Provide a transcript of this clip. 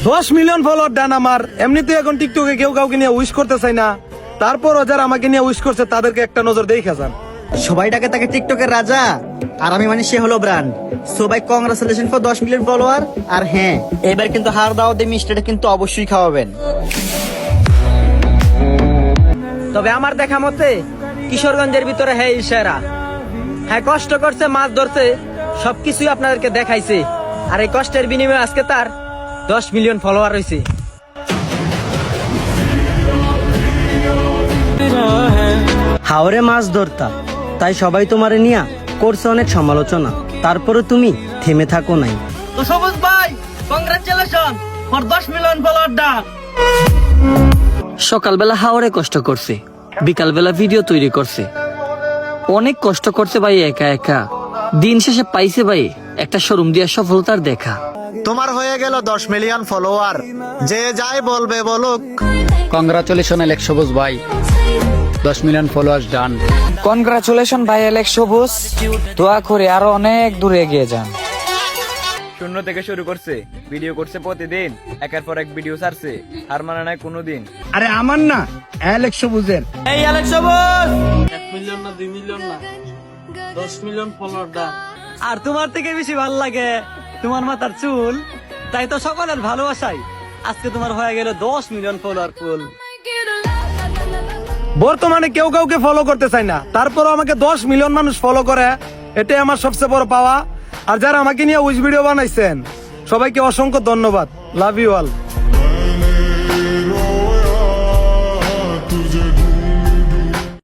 10 million follower done আমার। এমনিতে এখন টিকটকে কেউ কাউকে নিয়ে উইশ করতে চাই না, তারপরও যারা আমাকে নিয়ে উইশ করছে তাদেরকে একটা নজর দেখে যান। সবাই ডাকে তাকে টিকটকের রাজা, আর আমি মানে সে হলো ব্র্যান্ড। সো ভাই কংগ্রাচুলেশন ফর 10 মিলিয়ন ফলোয়ার। আর হ্যাঁ, এবার কিন্তু হার দাও দিয়ে মিষ্টিটা কিন্তু অবশ্যই খাওয়াবেন। তবে আমার দেখা মতে কিশোরগঞ্জের ভিতরে হ্যাঁ সেরা। হ্যাঁ কষ্ট করছে, মাছ ধরছে, সবকিছুই আপনাদেরকে দেখাইছে। আর এই কষ্টের বিনিময়ে আজকে তার 10 মিলিয়ন ফলোয়ার হয়েছে। হাওরে মাছ ধরতা, তাই সবাই তোমারে নিয়া করছে অনেক সমালোচনা, তারপরে তুমি থেমে থাকো নাই। তো সবুজ ভাই, congratulation for 10 million follower done. সকালবেলা হাওরে কষ্ট করছে, বিকালবেলা ভিডিও তৈরি করছে, অনেক কষ্ট করছে ভাই একা একা। দিন শেষে পাইছে ভাই একটা শোরুম দিয়া সফলতার দেখা। তোমার হয়ে গেল 10 মিলিয়ন ফলোয়ার, যে যাই বলবে বলুক। কংগ্রাচুলেশন এলেক্স সবুজ ভাই, 10 মিলিয়ন ফলোয়ার্স ডান। কনগ্রাচুলেশন ভাই অ্যালেক্স সবুজ, দোয়া করে আরো অনেক দূরে এগিয়ে যান। শূন্য থেকে শুরু করছে, ভিডিও করছে প্রতিদিন, একের পর এক ভিডিও ছাড়ছে, হার মানে নাই কোনোদিন। আরে আমার না, অ্যালেক্স সবুজের। এই অ্যালেক্স সবুজ 1 মিলিয়ন না 2 মিলিয়ন না 10 মিলিয়ন ফলোয়ার ডান। আর তোমার থেকে বেশি ভালো লাগে তোমার মাথার চুল, তাই তো সকলের ভালোবাসাই আজকে তোমার হয়ে গেল 10 মিলিয়ন ফলোয়ার ফুল। বর্তমানে কেউ কাউকে ফলো করতে চাই না, তারপরও আমাকে 10 মিলিয়ন মানুষ ফলো করে, এটাই আমার সবচেয়ে বড় পাওয়া। আর যারা আমাকে নিয়ে উইশ ভিডিও বানাইছেন সবাইকে অসংখ্য ধন্যবাদ। Love you all.